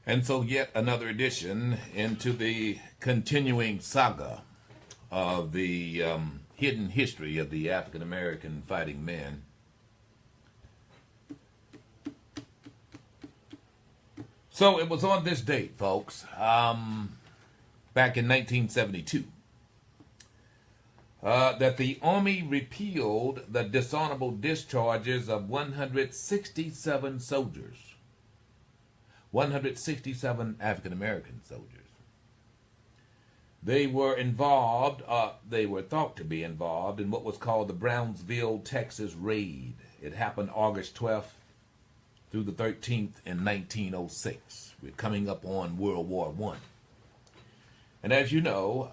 And so yet another edition into the continuing saga of the hidden history of the African American fighting men. So it was on this date, folks, back in 1972, that the Army repealed the dishonorable discharges of 167 soldiers. 167 African-American soldiers. They were involved, they were thought to be involved in what was called the Brownsville, Texas Raid. It happened August 12th through the 13th in 1906. We're coming up on World War I. And as you know,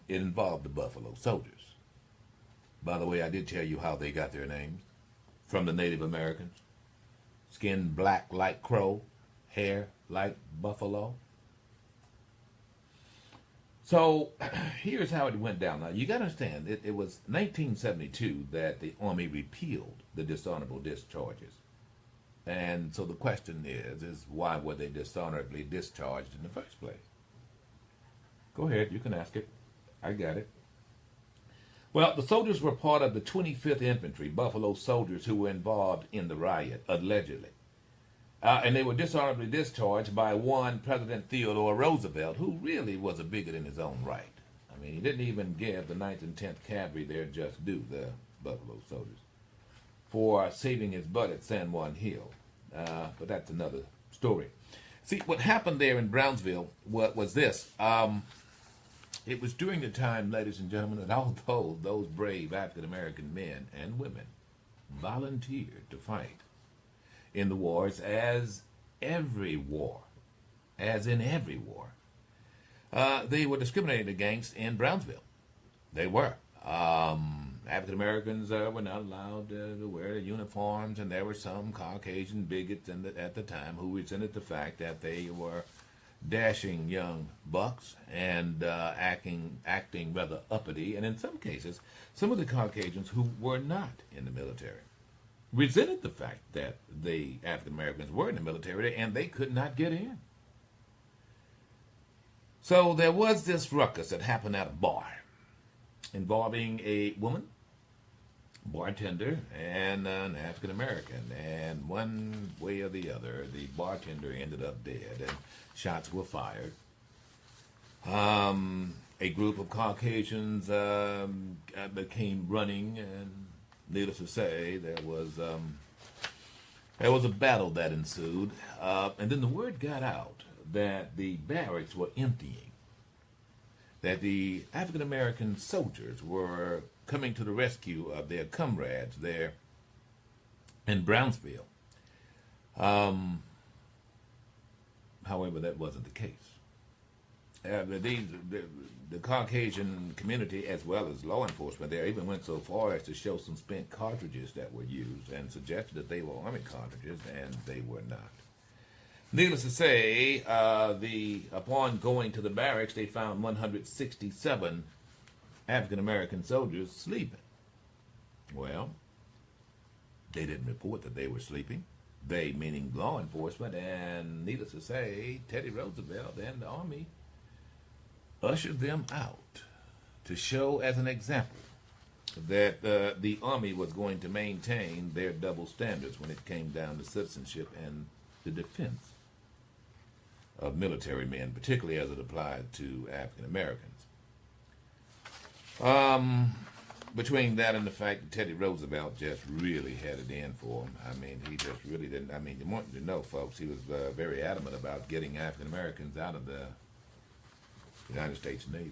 it involved the Buffalo Soldiers. By the way, I did tell you how they got their names. From the Native Americans. Skin black like crow. Hair like buffalo. So here's how it went down. Now you got to understand, it was 1972 that the Army repealed the dishonorable discharges. And so the question is why were they dishonorably discharged in the first place? Go ahead, you can ask it. I got it. Well, the soldiers were part of the 25th Infantry, Buffalo Soldiers, who were involved in the riot, allegedly. And they were dishonorably discharged by one President Theodore Roosevelt, who really was a bigot in his own right. I mean, he didn't even give the 9th and 10th Cavalry their just due, the Buffalo Soldiers, for saving his butt at San Juan Hill. But that's another story. See, what happened there in Brownsville was this. It was during the time, ladies and gentlemen, that although those brave African-American men and women volunteered to fight in the wars, as in every war, they were discriminated against in Brownsville. They were. African Americans were not allowed to wear uniforms, and there were some Caucasian bigots at the time who resented the fact that they were dashing young bucks and acting rather uppity, and in some cases, some of the Caucasians who were not in the military resented the fact that the African Americans were in the military and they could not get in. So there was this ruckus that happened at a bar involving a woman, bartender, and an African American. And one way or the other, the bartender ended up dead and shots were fired. A group of Caucasians came running, and needless to say, there was a battle that ensued, and then the word got out that the barracks were emptying, that the African-American soldiers were coming to the rescue of their comrades there in Brownsville. However, that wasn't the case. The Caucasian community, as well as law enforcement there, even went so far as to show some spent cartridges that were used and suggested that they were Army cartridges, and they were not. Needless to say, upon going to the barracks, they found 167 African-American soldiers sleeping. Well, they didn't report that they were sleeping. They, meaning law enforcement, and needless to say, Teddy Roosevelt and the Army ushered them out to show as an example that the Army was going to maintain their double standards when it came down to citizenship and the defense of military men, particularly as it applied to African Americans. Between that and the fact that Teddy Roosevelt just really had it in for him. I mean, he just really didn't. I mean, you want to know, folks, he was very adamant about getting African Americans out of the United States Navy.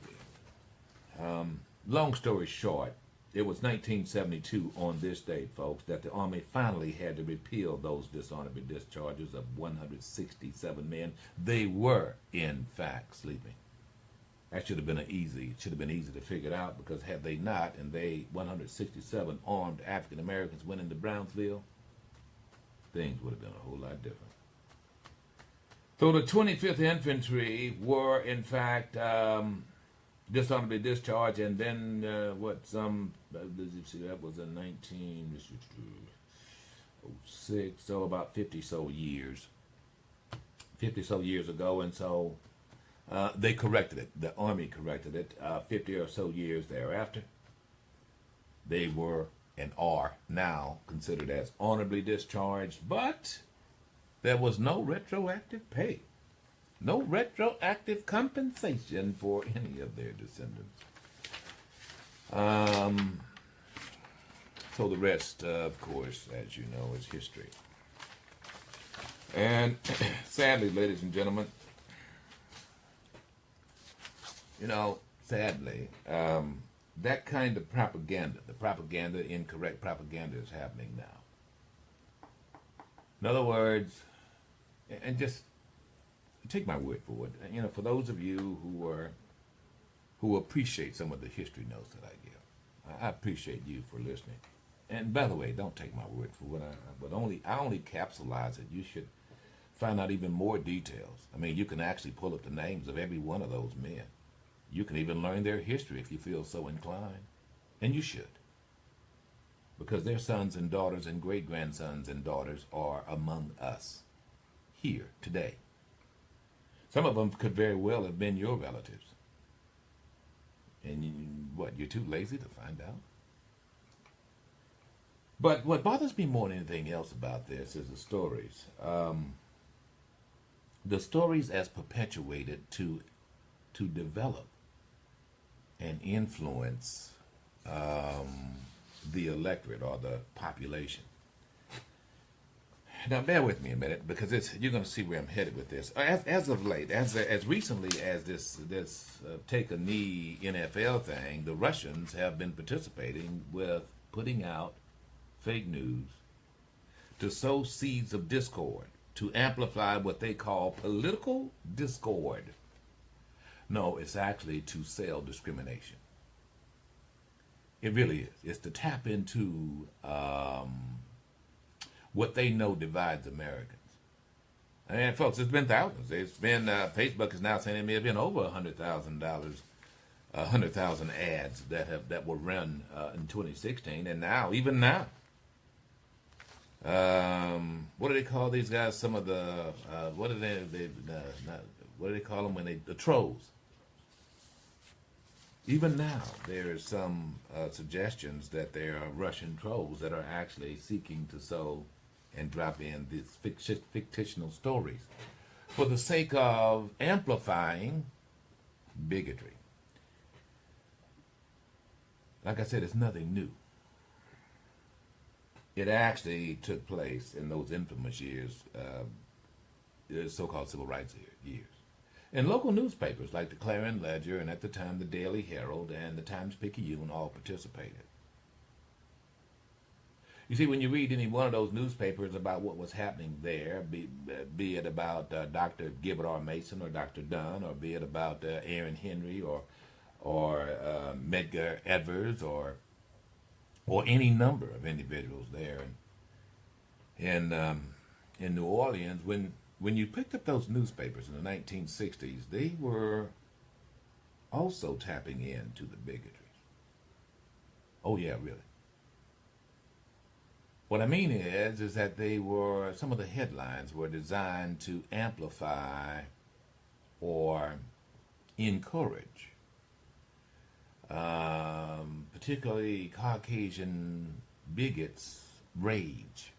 Long story short, it was 1972 on this date, folks, that the Army finally had to repeal those dishonorable discharges of 167 men. They were, in fact, sleeping. That should have been easy to figure it out, because had they not, and 167 armed African Americans went into Brownsville, things would have been a whole lot different. So the 25th Infantry were, in fact, dishonorably discharged, and then that was in 1906, so about 50 so years. 50 so years ago, and so they corrected it. The Army corrected it. 50 or so years thereafter, they were and are now considered as honorably discharged, but there was no retroactive pay, no retroactive compensation for any of their descendants. So the rest, of course, as you know, is history. And sadly, ladies and gentlemen, sadly, that kind of propaganda, incorrect propaganda, is happening now. In other words, and just take my word for it, for those of you who appreciate some of the history notes that I give, I appreciate you for listening. And by the way, don't take my word for it. I only capsulize it. You should find out even more details. I mean, you can actually pull up the names of every one of those men. You can even learn their history if you feel so inclined. And you should. Because their sons and daughters and great-grandsons and daughters are among us here today. Some of them could very well have been your relatives. And you're too lazy to find out? But what bothers me more than anything else about this is the stories. The stories as perpetuated to develop and influence the electorate or the population. Now, bear with me a minute, because you're going to see where I'm headed with this. As of late, as recently as this take a knee NFL thing, the Russians have been participating with putting out fake news to sow seeds of discord, to amplify what they call political discord. No, it's actually to sell discrimination. It really is. It's to tap into what they know divides Americans. And folks, it's been thousands. It's been Facebook is now saying it may have been over $100,000, 100,000 ads that were run in 2016, and even now. What do they call these guys? Some of the what do they call them when the trolls? Even now, there are some suggestions that there are Russian trolls that are actually seeking to sow and drop in these fictional stories for the sake of amplifying bigotry. Like I said, it's nothing new. It actually took place in those infamous years, so-called civil rights years. And local newspapers like the Clarion Ledger and at the time the Daily Herald and the Times-Picayune all participated. You see, when you read any one of those newspapers about what was happening there, be it about Dr. Gibbard R. Mason or Dr. Dunn, or be it about Aaron Henry or Medgar Evers or any number of individuals there in New Orleans, when you picked up those newspapers in the 1960s, they were also tapping into the bigotry. Oh yeah, really. What I mean is that some of the headlines were designed to amplify or encourage particularly Caucasian bigots' rage.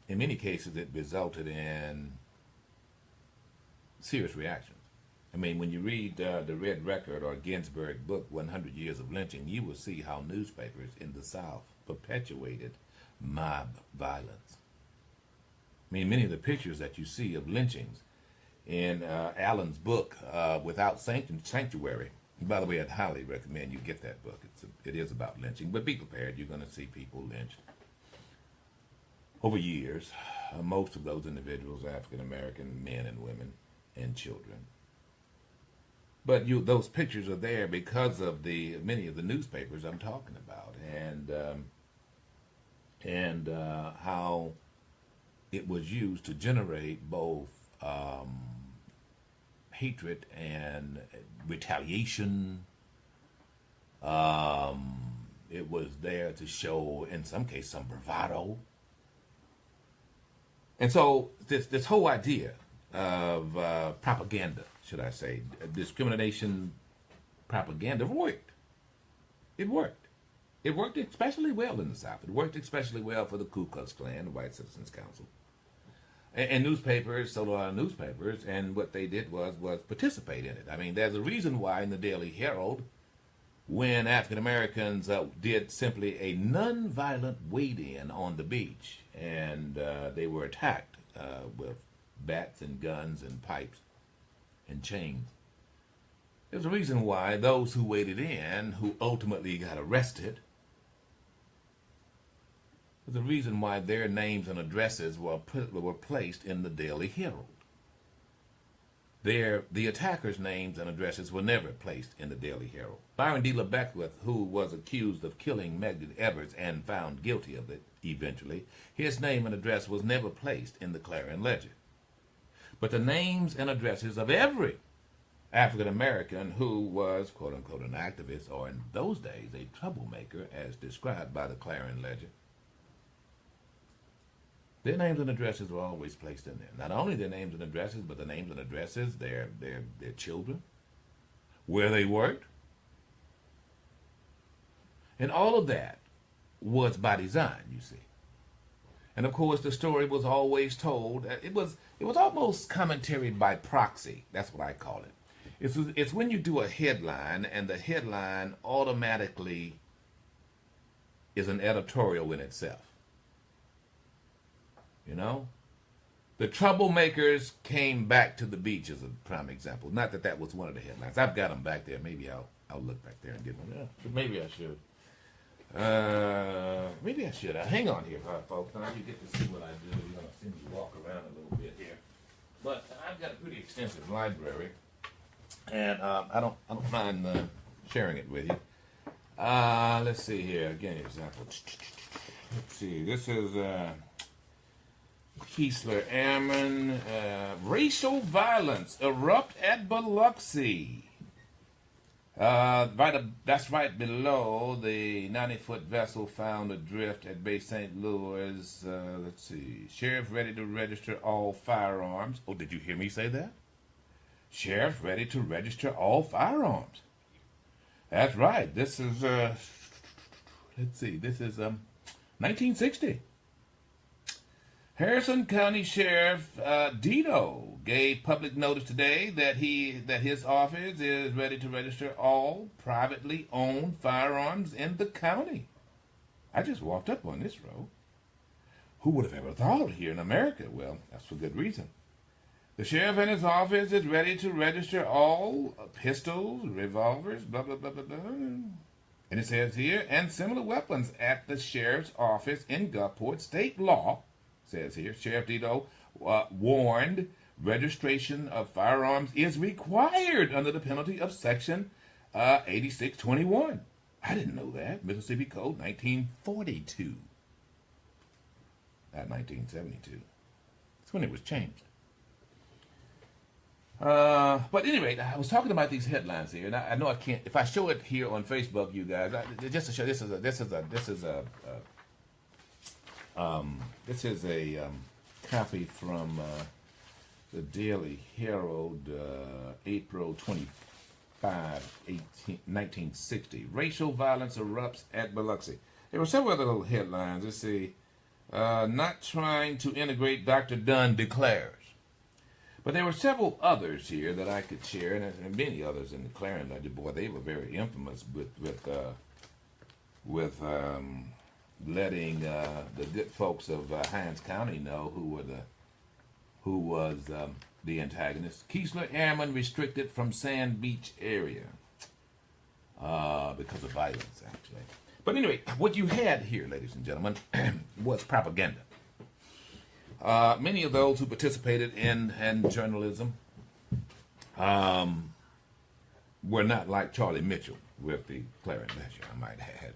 In many cases, it resulted in serious reactions. I mean, when you read the Red Record or Ginsberg book, 100 Years of Lynching, you will see how newspapers in the South perpetuated mob violence. I mean, many of the pictures that you see of lynchings in Allen's book, Without Sanctuary. By the way, I'd highly recommend you get that book. It is about lynching, but be prepared. You're going to see people lynched over years. Most of those individuals are African-American men and women and children. But those pictures are there because of many of the newspapers I'm talking about, and how it was used to generate both hatred and retaliation. It was there to show, in some cases, some bravado. And so this whole idea of propaganda, should I say, discrimination propaganda worked. It worked. It worked especially well in the South. It worked especially well for the Ku Klux Klan, the White Citizens Council, and newspapers, sold a lot of newspapers, and what they did was participate in it. I mean, there's a reason why in the Daily Herald, when African Americans did simply a non-violent wade-in on the beach, and they were attacked with bats and guns and pipes and chains. There's a reason why those who waded in, who ultimately got arrested, there's a reason why their names and addresses were placed in the Daily Herald. The attackers' names and addresses were never placed in the Daily Herald. Byron D. LeBeckwith, who was accused of killing Medgar Evers and found guilty of it eventually, his name and address was never placed in the Clarion Ledger. But the names and addresses of every African American who was, quote unquote, an activist, or in those days, a troublemaker, as described by the Clarion Ledger, their names and addresses were always placed in there. Not only their names and addresses, but the names and addresses, their children, where they worked. And all of that was by design, you see. And of course, the story was always told. It was almost commentary by proxy. That's what I call it. It's when you do a headline, and the headline automatically is an editorial in itself. You know? The troublemakers came back to the beach as a prime example. Not that that was one of the headlines. I've got them back there. Maybe I'll look back there and get them. Yeah, maybe I should. Maybe I should. Hang on here, folks. Now you get to see what I do. You're going to see me walk around a little bit here. But I've got a pretty extensive library, and I don't mind sharing it with you. Let's see here. Again, example. Let's see. This is Keesler Airman. Racial violence erupt at Biloxi. That's right below the 90-foot vessel found adrift at Bay St. Louis. Let's see. Sheriff ready to register all firearms. Oh, did you hear me say that? Sheriff ready to register all firearms. That's right. This is, let's see. This is 1960. Harrison County Sheriff Dito gave public notice today that his office is ready to register all privately owned firearms in the county. I just walked up on this road. Who would have ever thought here in America? Well, that's for good reason. The sheriff and his office is ready to register all pistols, revolvers, blah, blah, blah, blah, blah. And it says here, and similar weapons at the sheriff's office in Gulfport. State law says here, Sheriff Dito warned registration of firearms is required under the penalty of Section 8621. I didn't know that. Mississippi Code 1942. Not 1972. That's when it was changed. But anyway, I was talking about these headlines here, and I know I can't. If I show it here on Facebook, you guys, just to show this is a copy from the Daily Herald, April 25, 1960. Racial violence erupts at Biloxi. There were several other little headlines. Let's see. Not trying to integrate, Dr. Dunn declares. But there were several others here that I could share, and many others in the Clarion Ledger. Boy, they were very infamous with letting the good folks of Hinds County know who was the antagonist. Keesler Airman restricted from Sand Beach area because of violence, actually. But anyway, what you had here, ladies and gentlemen, was propaganda. Many of those who participated in journalism were not like Charlie Mitchell with the Clarion Ledger, I might add.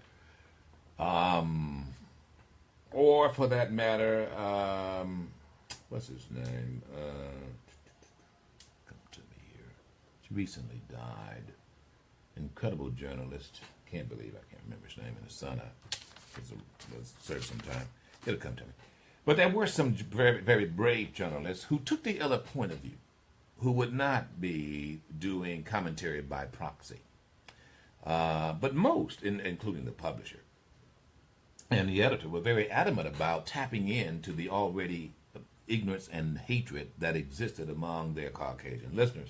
Or for that matter, what's his name? Come to me here. He recently died. Incredible journalist. Can't believe I can't remember his name. And his son, was served some time. It'll come to me. But there were some very, very brave journalists who took the other point of view, who would not be doing commentary by proxy. But most, including the publisher and the editor, were very adamant about tapping into the already ignorance and hatred that existed among their Caucasian listeners.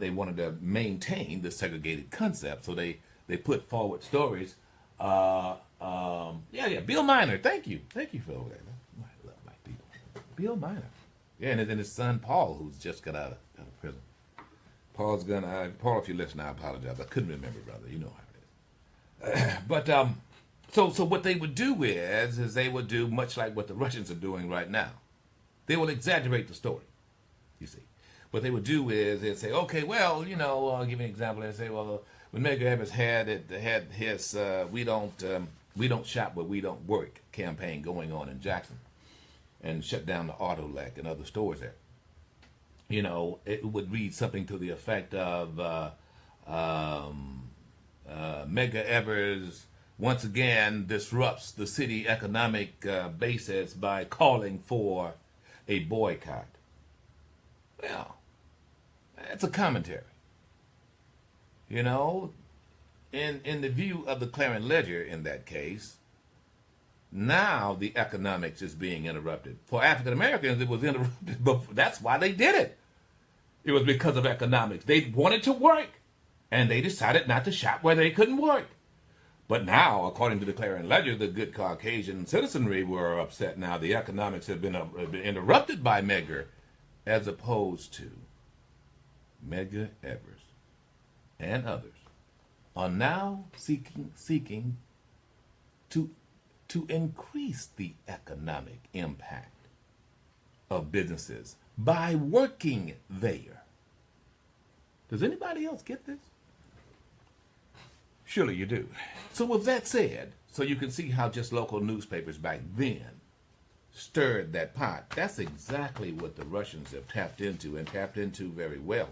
They wanted to maintain the segregated concept, so they put forward stories. Bill Miner, thank you for over there. I love my people. Bill Miner. Yeah, and then his son Paul, who's just got out of prison. Paul, if you listen, I apologize. I couldn't remember, brother. You know how it is. But so what they would do is they would do much like what the Russians are doing right now. They will exaggerate the story. You see, what they would do is they'd say, okay, well, I'll give you an example. They'd say, well, when Medgar Evers had his "We don't shop where we don't work" campaign going on in Jackson, and shut down the Autolec and other stores there. It would read something to the effect of Medgar Evers once again disrupts the city economic basis by calling for a boycott. Well, that's a commentary. In the view of the Clarion Ledger in that case, now the economics is being interrupted. For African Americans, it was interrupted, but that's why they did it. It was because of economics. They wanted to work, and they decided not to shop where they couldn't work. But now, according to the Clarion Ledger, the good Caucasian citizenry were upset. Now the economics have been interrupted by Medgar, as opposed to Medgar Evers and others are now seeking to increase the economic impact of businesses by working there. Does anybody else get this? Surely you do. So with that said, so you can see how just local newspapers back then stirred that pot. That's exactly what the Russians have tapped into, and tapped into very well,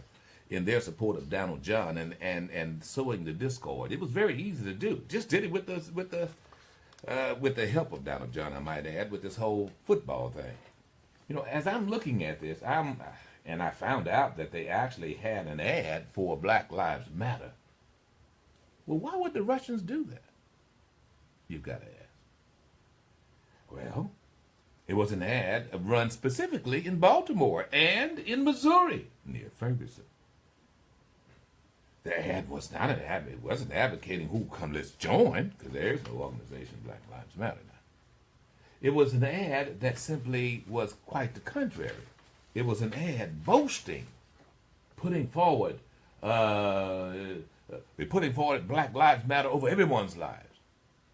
in their support of Donald John and sowing the discord. It was very easy to do. Just did it with the help of Donald John, I might add, with this whole football thing. As I'm looking at this, and I found out that they actually had an ad for Black Lives Matter. Well, why would the Russians do that? You've got to ask. Well, it was an ad run specifically in Baltimore and in Missouri, near Ferguson. The ad was not an ad. It wasn't advocating let's join, because there's no organization, Black Lives Matter now. It was an ad that simply was quite the contrary. It was an ad boasting, putting forward Black Lives Matter over everyone's lives.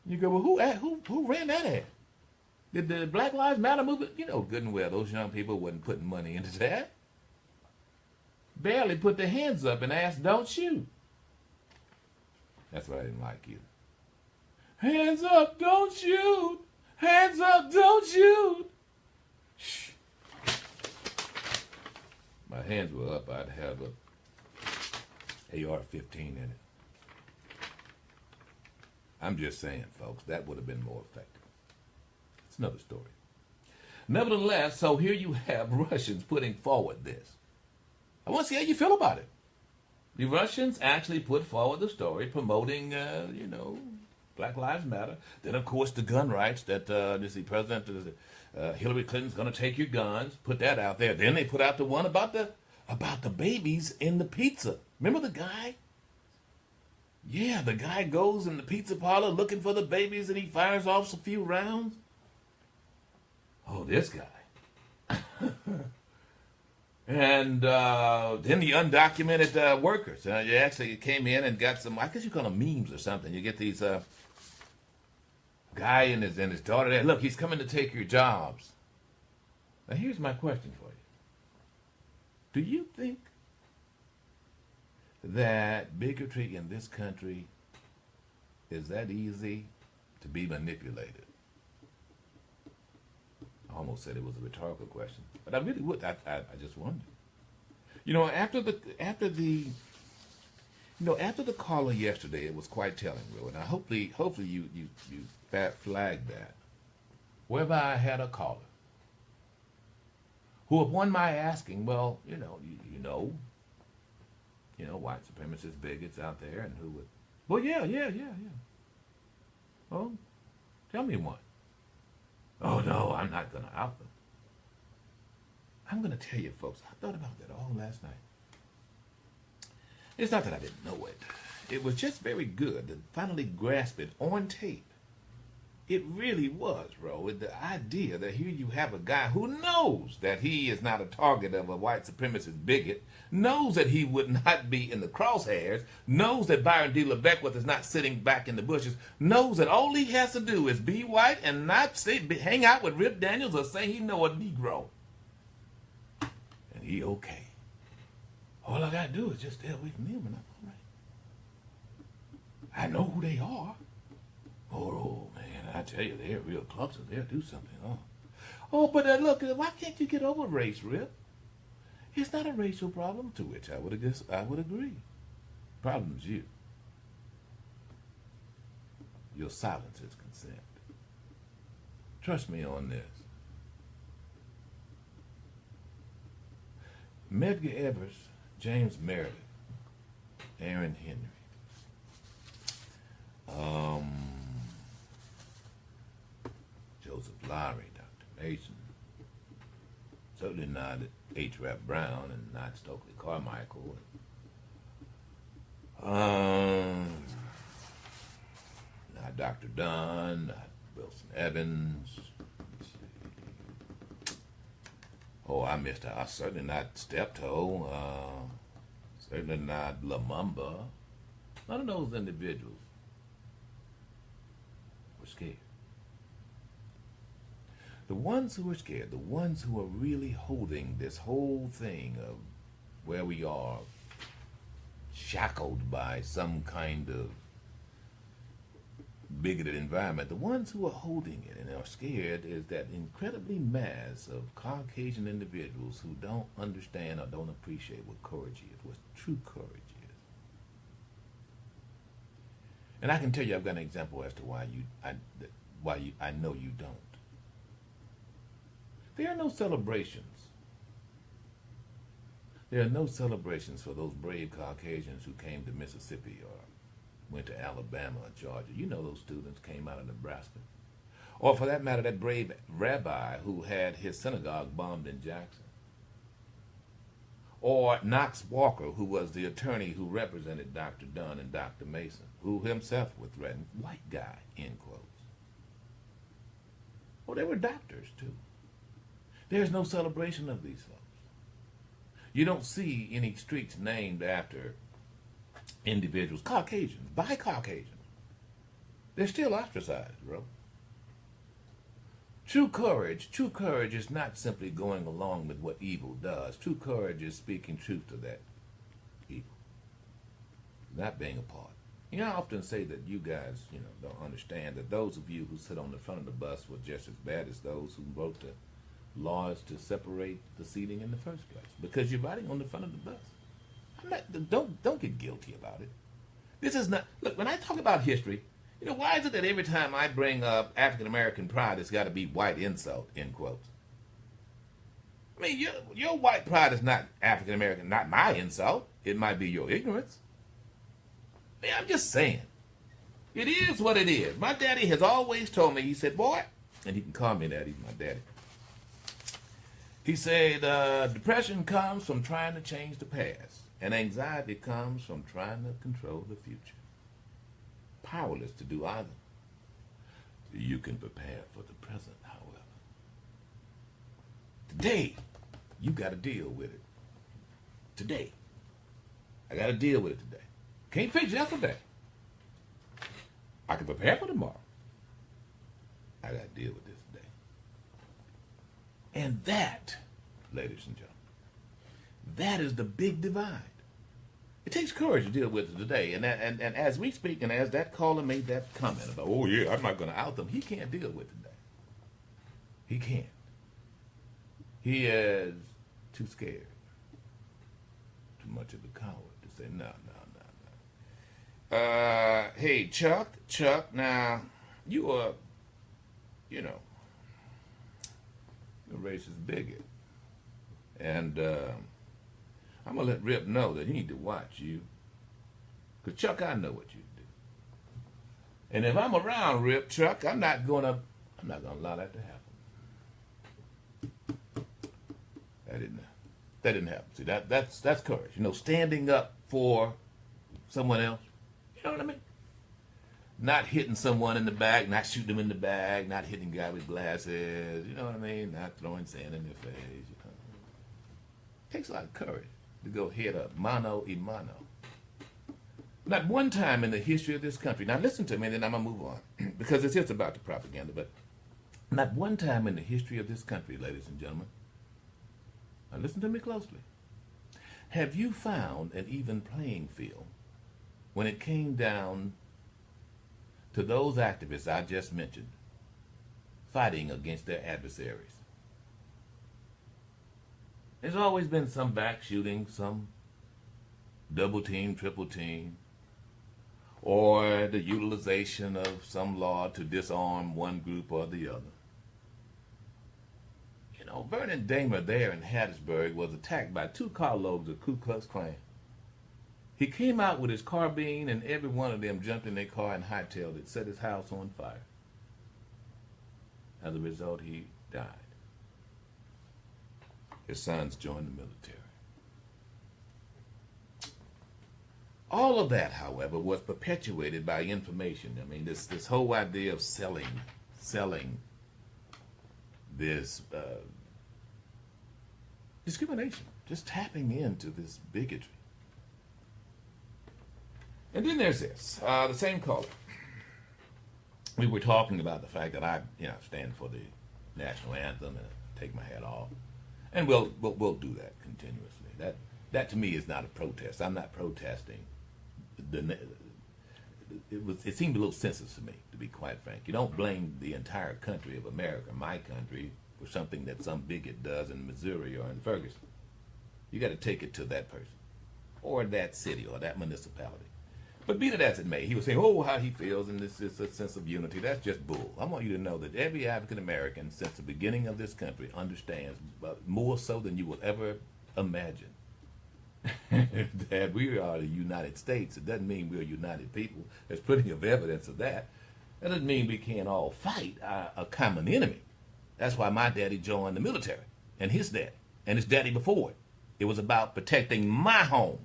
You go, well, who ran that ad? Did the Black Lives Matter movement? Good and well, those young people wasn't putting money into that. Barely put their hands up and asked, "Don't shoot." That's what I didn't like either. Hands up, don't shoot. Hands up, don't shoot. Shh. My hands were up, I'd have a AR-15 in it. I'm just saying, folks, that would have been more effective. It's another story. Nevertheless, so here you have Russians putting forward this. I want to see how you feel about it. The Russians actually put forward the story promoting, Black Lives Matter. Then, of course, the gun rights that Hillary Clinton's going to take your guns. Put that out there. Then they put out the one about the babies in the pizza. Remember the guy? Yeah, the guy goes in the pizza parlor looking for the babies and he fires off a few rounds. Oh, this guy. And then the undocumented workers. You actually came in and got some, I guess you call them memes or something. You get these guy and his daughter there. Look, he's coming to take your jobs. Now, here's my question for you. Do you think that bigotry in this country is that easy to be manipulated? I almost said it was a rhetorical question, but I really would. I just wondered. After the caller yesterday, it was quite telling, Will. And hopefully you flagged that. whereby I had a caller who, upon my asking, well, white supremacist bigots out there, and who would, well, yeah. Oh, tell me one. Oh, no, I'm not going to out them. I'm going to tell you, folks, I thought about that all last night. It's not that I didn't know it. It was just very good to finally grasp it on tape. It really was, bro. The idea that here you have a guy who knows that he is not a target of a white supremacist bigot, knows that he would not be in the crosshairs, knows that Byron D. LeBeckwith is not sitting back in the bushes, knows that all he has to do is be white and not hang out with Rip Daniels or say he know a Negro. And he okay. All I got to do is just stay away from him and I'm all right. I know who they are. Oh, man, I tell you, they're real clubs, they'll do something. Oh, but look, why can't you get over race, Rip? It's not a racial problem, to which I would agree. Problem's you. Your silence is consent. Trust me on this. Medgar Evers, James Meredith, Aaron Henry. Joseph Lowry, Dr. Mason. Certainly not H. Rap Brown and not Stokely Carmichael. Not Dr. Dunn, not Wilson Evans. Oh, I missed out. Certainly not Steptoe. Certainly not Lumumba. None of those individuals were scared. The ones who are scared, the ones who are really holding this whole thing of where we are shackled by some kind of bigoted environment, the ones who are holding it and are scared is that incredibly mass of Caucasian individuals who don't understand or don't appreciate what courage is, what true courage is. And I can tell you, I've got an example as to why I know you don't. There are no celebrations. There are no celebrations for those brave Caucasians who came to Mississippi or went to Alabama or Georgia. You know those students came out of Nebraska. Or for that matter, that brave rabbi who had his synagogue bombed in Jackson. Or Knox Walker, who was the attorney who represented Dr. Dunn and Dr. Mason, who himself was threatened. White guy, end quotes. Well, they were doctors, too. There's no celebration of these folks. You don't see any streets named after individuals, Caucasians, by Caucasians. They're still ostracized, bro. True courage is not simply going along with what evil does. True courage is speaking truth to that evil, not being a part. I often say that you guys, don't understand that those of you who sit on the front of the bus were just as bad as those who wrote the laws to separate the seating in the first place, because you're riding on the front of the bus. Don't get guilty about it. This is not, look, when I talk about history, why is it that every time I bring up African American pride, it's got to be white insult, end quotes? I mean, your white pride is not African American, not my insult. It might be your ignorance. I mean, I'm just saying. It is what it is. My daddy has always told me, he said, boy, and he can call me that, he's my daddy. He said, depression comes from trying to change the past, and anxiety comes from trying to control the future. Powerless to do either. You can prepare for the present, however. Today, you got to deal with it. Today. I got to deal with it today. Can't fix yesterday. I can prepare for tomorrow. I got to deal with this today. And that, ladies and gentlemen, that is the big divide. It takes courage to deal with it today. And as we speak, and as that caller made that comment about, oh yeah, I'm not going to out them, he can't deal with it today. He can't. He is too scared. Too much of a coward to say, no. Hey, Chuck, now, you are, racist bigot. And I'm going to let Rip know that he need to watch you. Because, Chuck, I know what you do. And if I'm around Rip, Chuck, I'm not going to allow that to happen. That didn't happen. See, that's courage. You know, standing up for someone else. You know what I mean? Not hitting someone in the back, not shooting them in the back, not hitting a guy with glasses. You know what I mean? Not throwing sand in their face. You know? It takes a lot of courage to go head up, mano a mano. Not one time in the history of this country. Now listen to me, and then I'm gonna move on because it's just about the propaganda. But not one time in the history of this country, ladies and gentlemen. Now listen to me closely. Have you found an even playing field when it came down to those activists I just mentioned fighting against their adversaries? There's always been some back shooting, some double team, triple team, or the utilization of some law to disarm one group or the other. You know, Vernon Dahmer there in Hattiesburg was attacked by 2 carloads of Ku Klux Klan. He came out with his carbine, and every one of them jumped in their car and hightailed it, set his house on fire. As a result, he died. His sons joined the military. All of that, however, was perpetuated by information. I mean, this whole idea of selling this discrimination, just tapping into this bigotry. And then there's this, the same caller. We were talking about the fact that I, stand for the national anthem and take my hat off, and we'll do that continuously. That to me is not a protest. I'm not protesting. It seemed a little senseless to me, to be quite frank. You don't blame the entire country of America, my country, for something that some bigot does in Missouri or in Ferguson. You got to take it to that person, or that city, or that municipality. But be that as it may, he was saying, how he feels, and this is a sense of unity. That's just bull. I want you to know that every African American since the beginning of this country understands, more so than you will ever imagine, that we are the United States. It doesn't mean we're united people. There's plenty of evidence of that. That doesn't mean we can't all fight a common enemy. That's why my daddy joined the military, and his daddy before it. It was about protecting my home.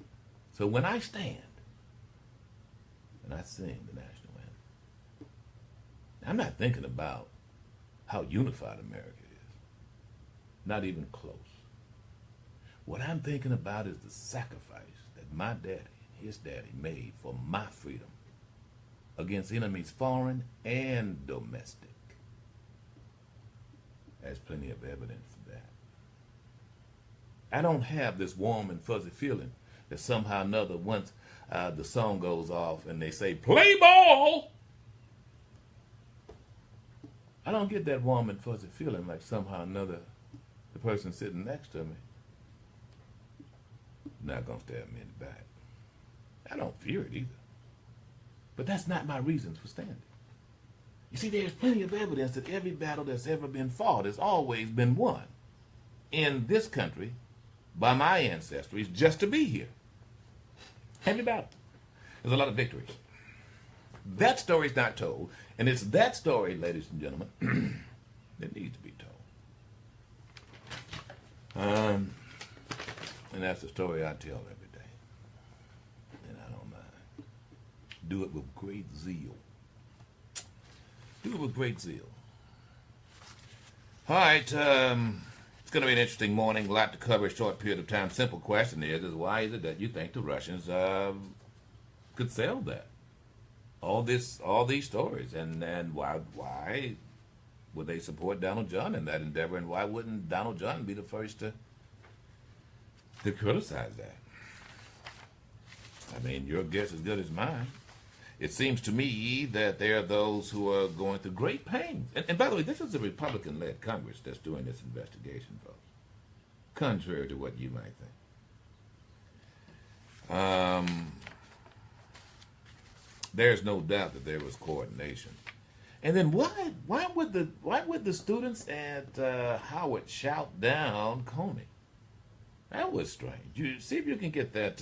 So when I stand and I sing the national anthem, I'm not thinking about how unified America is. Not even close. What I'm thinking about is the sacrifice that my daddy, his daddy, made for my freedom against enemies foreign and domestic. There's plenty of evidence of that. I don't have this warm and fuzzy feeling that somehow or another, once the song goes off and they say, "Play ball," I don't get that warm and fuzzy feeling like somehow or another the person sitting next to me not going to stab me in the back. I don't fear it either. But that's not my reasons for standing. You see, there's plenty of evidence that every battle that's ever been fought has always been won in this country by my ancestors just to be here. Every battle. There's a lot of victories. That story's not told, and it's that story, ladies and gentlemen, that needs to be told. And that's the story I tell every day. And I don't mind. Do it with great zeal. Do it with great zeal. All right, it's going to be an interesting morning. A lot to cover, a short period of time. Simple question is why is it that you think the Russians could sell that? All these stories, and why would they support Donald John in that endeavor, and why wouldn't Donald John be the first to criticize that? I mean, your guess is as good as mine. It seems to me that there are those who are going through great pains. And by the way, this is a Republican-led Congress that's doing this investigation, folks, contrary to what you might think. There's no doubt that there was coordination. And then why would the students at Howard shout down Coney? That was strange. You see if you can get that.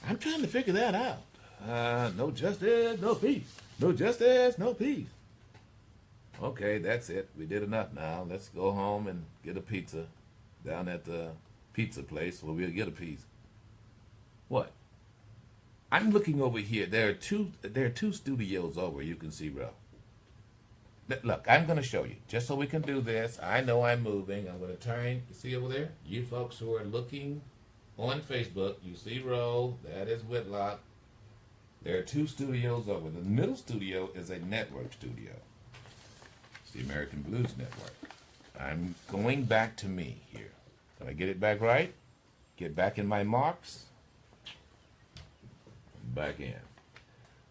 I'm trying to figure that out. No justice, no peace. No justice, no peace. Okay, that's it. We did enough now. Let's go home and get a pizza down at the pizza place where we'll get a piece. What? I'm looking over here. There are two studios over. You can see row. Look, I'm going to show you just so we can do this. I know I'm moving. I'm going to turn. You see over there? You folks who are looking on Facebook, you see row. That is Whitlock. There are two studios over. The middle studio is a network studio. It's the American Blues Network. I'm going back to me here. Can I get it back right? Get back in my marks. Back in.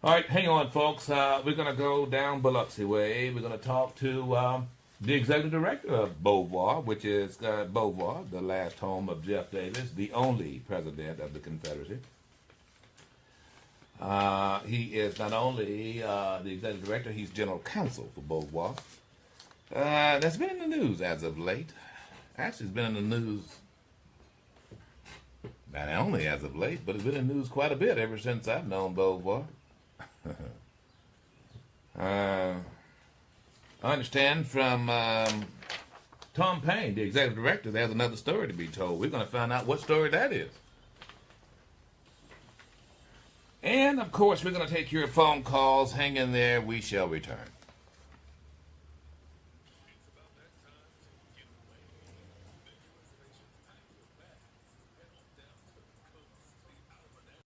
All right, hang on, folks. We're going to go down Biloxi Way. We're going to talk to the executive director of Beauvoir, which is Beauvoir, the last home of Jeff Davis, the only president of the Confederacy. He is not only the executive director, he's general counsel for Beauvoir. That's been in the news as of late. Actually, it's been in the news not only as of late, but it's been in the news quite a bit ever since I've known Beauvoir. I understand from Tom Payne, the executive director, there's another story to be told. We're going to find out what story that is. And, of course, we're going to take your phone calls. Hang in there. We shall return.